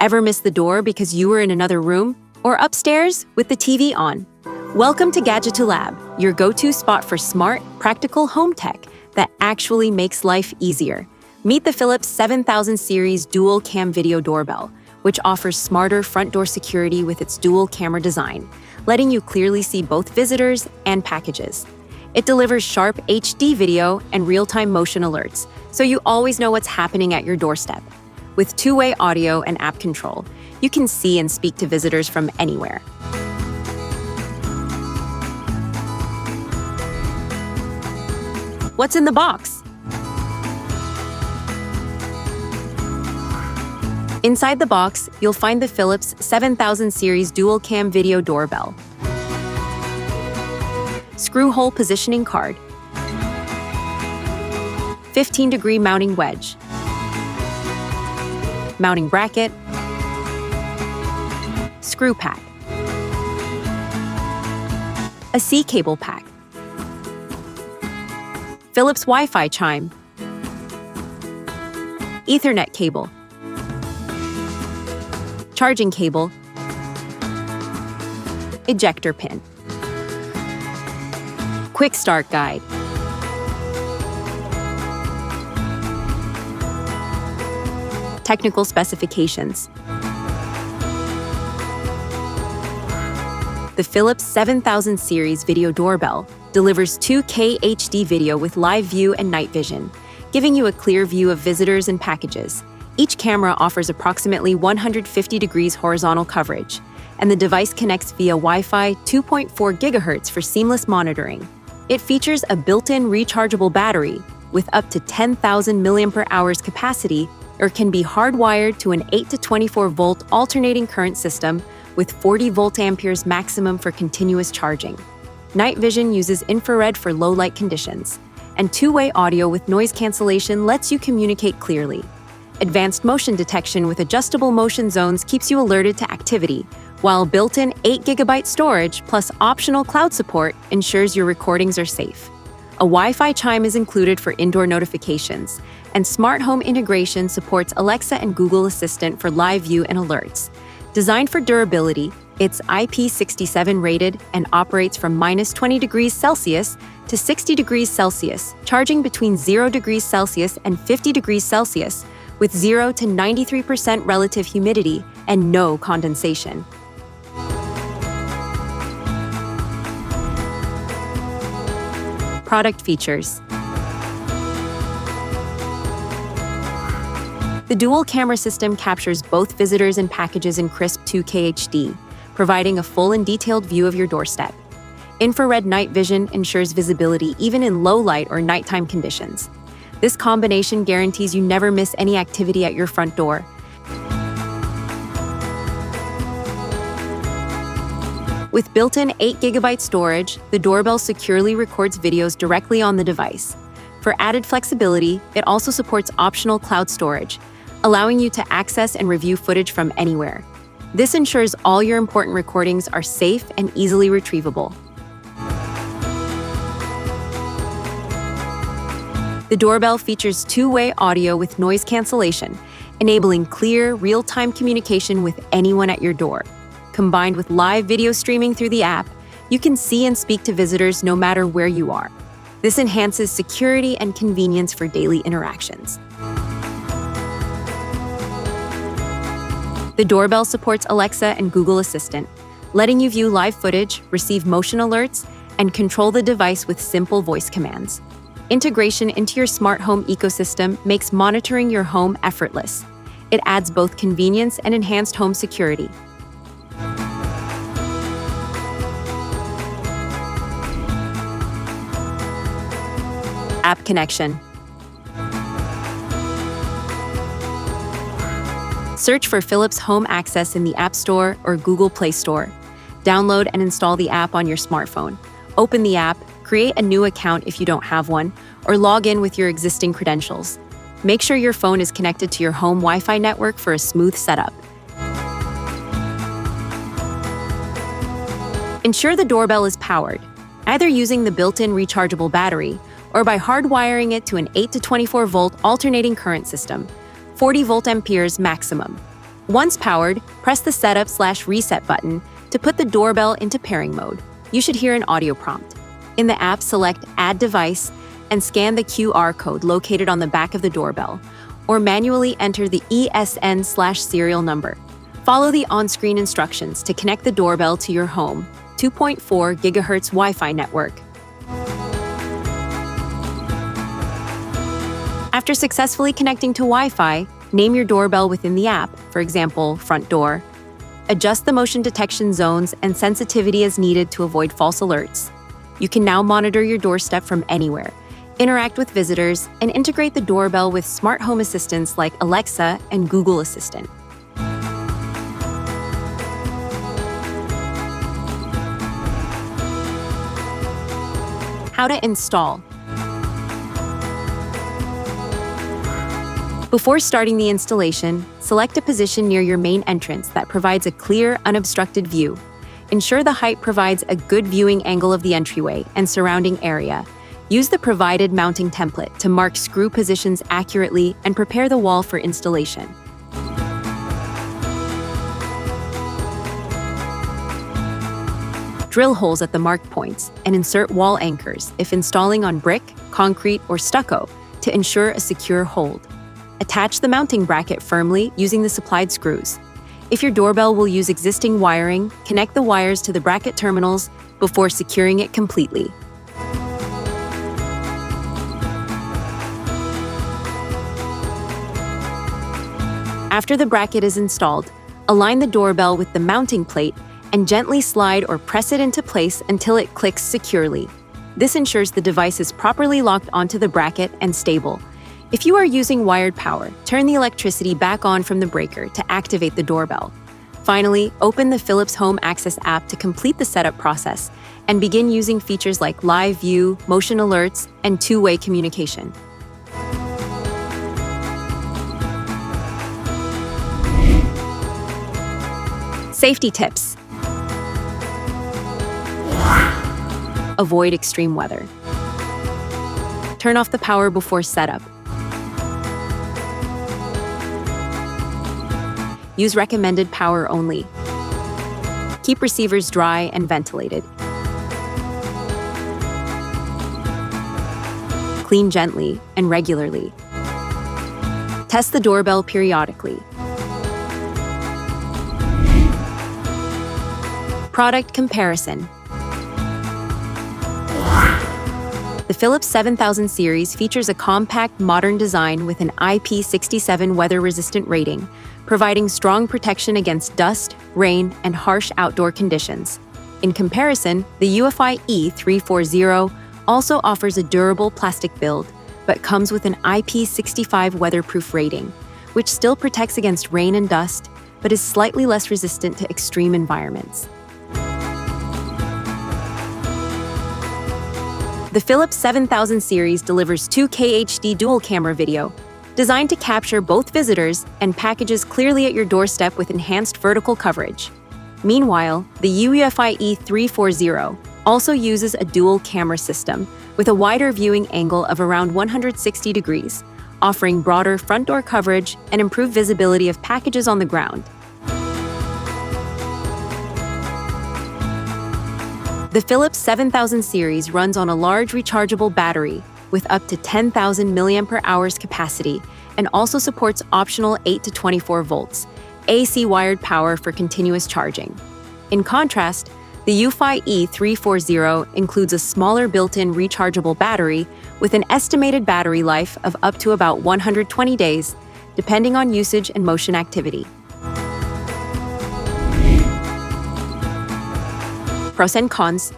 Ever miss the door because you were in another room? Or upstairs with the TV on? Welcome to Gadgeto Lab, your go-to spot for smart, practical home tech that actually makes life easier. Meet the Philips 7000 series dual cam video doorbell, which offers smarter front door security with its dual camera design, letting you clearly see both visitors and packages. It delivers sharp HD video and real-time motion alerts, so you always know what's happening at your doorstep. With two-way audio and app control, you can see and speak to visitors from anywhere. What's in the box? Inside the box, you'll find the Philips 7000 series dual cam video doorbell, screw hole positioning card, 15-degree mounting wedge, mounting bracket, screw pack, a C cable pack, Philips Wi-Fi chime, Ethernet cable, charging cable, ejector pin, quick start guide, technical specifications. The Philips 7000 series video doorbell delivers 2K HD video with live view and night vision, giving you a clear view of visitors and packages. Each camera offers approximately 150 degrees horizontal coverage, and the device connects via Wi-Fi 2.4 GHz for seamless monitoring. It features a built-in rechargeable battery with up to 10,000 mAh capacity, or can be hardwired to an 8 to 24 volt alternating current system with 40 volt amperes maximum for continuous charging. Night vision uses infrared for low light conditions, and two-way audio with noise cancellation lets you communicate clearly. Advanced motion detection with adjustable motion zones keeps you alerted to activity, while built-in 8 GB storage plus optional cloud support ensures your recordings are safe. A Wi-Fi chime is included for indoor notifications, and smart home integration supports Alexa and Google Assistant for live view and alerts. Designed for durability, it's IP67 rated and operates from -20 degrees Celsius to 60 degrees Celsius, charging between 0 degrees Celsius and 50 degrees Celsius, with 0 to 93% relative humidity and no condensation. Product features. The dual camera system captures both visitors and packages in crisp 2K HD, providing a full and detailed view of your doorstep. Infrared night vision ensures visibility even in low light or nighttime conditions. This combination guarantees you never miss any activity at your front door. With built-in 8 GB storage, the doorbell securely records videos directly on the device. For added flexibility, it also supports optional cloud storage, allowing you to access and review footage from anywhere. This ensures all your important recordings are safe and easily retrievable. The doorbell features two-way audio with noise cancellation, enabling clear, real-time communication with anyone at your door. Combined with live video streaming through the app, you can see and speak to visitors no matter where you are. This enhances security and convenience for daily interactions. The doorbell supports Alexa and Google Assistant, letting you view live footage, receive motion alerts, and control the device with simple voice commands. Integration into your smart home ecosystem makes monitoring your home effortless. It adds both convenience and enhanced home security. App connection. Search for Philips Home Access in the App Store or Google Play Store. Download and install the app on your smartphone. Open the app, create a new account if you don't have one, or log in with your existing credentials. Make sure your phone is connected to your home Wi-Fi network for a smooth setup. Ensure the doorbell is powered, either using the built-in rechargeable battery or by hardwiring it to an 8 to 24 volt alternating current system, 40 volt amperes maximum. Once powered, press the setup/reset button to put the doorbell into pairing mode. You should hear an audio prompt. In the app, select Add Device and scan the QR code located on the back of the doorbell, or manually enter the ESN/serial number. Follow the on-screen instructions to connect the doorbell to your home 2.4 GHz Wi-Fi network. After successfully connecting to Wi-Fi, name your doorbell within the app, for example, front door. Adjust the motion detection zones and sensitivity as needed to avoid false alerts. You can now monitor your doorstep from anywhere, interact with visitors, and integrate the doorbell with smart home assistants like Alexa and Google Assistant. How to install. Before starting the installation, select a position near your main entrance that provides a clear, unobstructed view. Ensure the height provides a good viewing angle of the entryway and surrounding area. Use the provided mounting template to mark screw positions accurately and prepare the wall for installation. Drill holes at the marked points and insert wall anchors if installing on brick, concrete, or stucco to ensure a secure hold. Attach the mounting bracket firmly using the supplied screws. If your doorbell will use existing wiring, connect the wires to the bracket terminals before securing it completely. After the bracket is installed, align the doorbell with the mounting plate and gently slide or press it into place until it clicks securely. This ensures the device is properly locked onto the bracket and stable. If you are using wired power, turn the electricity back on from the breaker to activate the doorbell. Finally, open the Philips Home Access app to complete the setup process and begin using features like live view, motion alerts, and two-way communication. Safety tips. Avoid extreme weather. Turn off the power before setup. Use recommended power only. Keep receivers dry and ventilated. Clean gently and regularly. Test the doorbell periodically. Product comparison. The Philips 7000 series features a compact, modern design with an IP67 weather-resistant rating, providing strong protection against dust, rain, and harsh outdoor conditions. In comparison, the UFI E340 also offers a durable plastic build, but comes with an IP65 weatherproof rating, which still protects against rain and dust, but is slightly less resistant to extreme environments. The Philips 7000 series delivers 2K HD dual-camera video, designed to capture both visitors and packages clearly at your doorstep with enhanced vertical coverage. Meanwhile, the UFI E340 also uses a dual-camera system with a wider viewing angle of around 160 degrees, offering broader front door coverage and improved visibility of packages on the ground. The Philips 7000 series runs on a large rechargeable battery with up to 10,000 mAh capacity and also supports optional 8 to 24 volts, AC wired power for continuous charging. In contrast, the UFI E340 includes a smaller built-in rechargeable battery with an estimated battery life of up to about 120 days, depending on usage and motion activity. Pros and cons.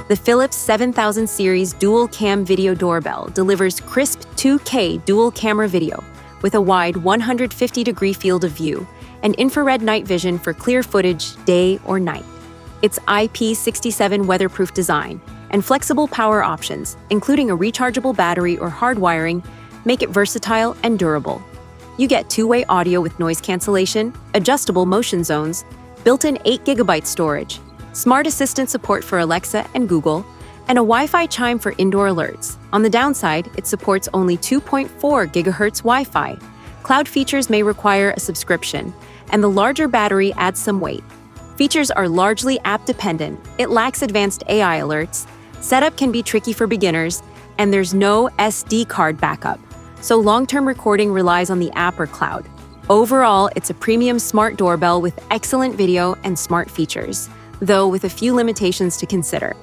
The Philips 7000 series dual-cam video doorbell delivers crisp 2K dual-camera video with a wide 150-degree field of view and infrared night vision for clear footage day or night. Its IP67 weatherproof design and flexible power options, including a rechargeable battery or hardwiring, make it versatile and durable. You get two-way audio with noise cancellation, adjustable motion zones, built-in 8GB storage, smart assistant support for Alexa and Google, and a Wi-Fi chime for indoor alerts. On the downside, it supports only 2.4 GHz Wi-Fi, Cloud features may require a subscription, and the larger battery adds some weight. Features are largely app-dependent, it lacks advanced AI alerts, setup can be tricky for beginners, and there's no SD card backup, so long-term recording relies on the app or cloud. Overall, it's a premium smart doorbell with excellent video and smart features, though with a few limitations to consider.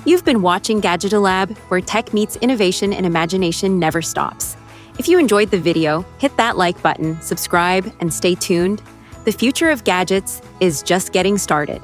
You've been watching Gadgeto Lab, where tech meets innovation and imagination never stops. If you enjoyed the video, hit that like button, subscribe, and stay tuned. The future of gadgets is just getting started.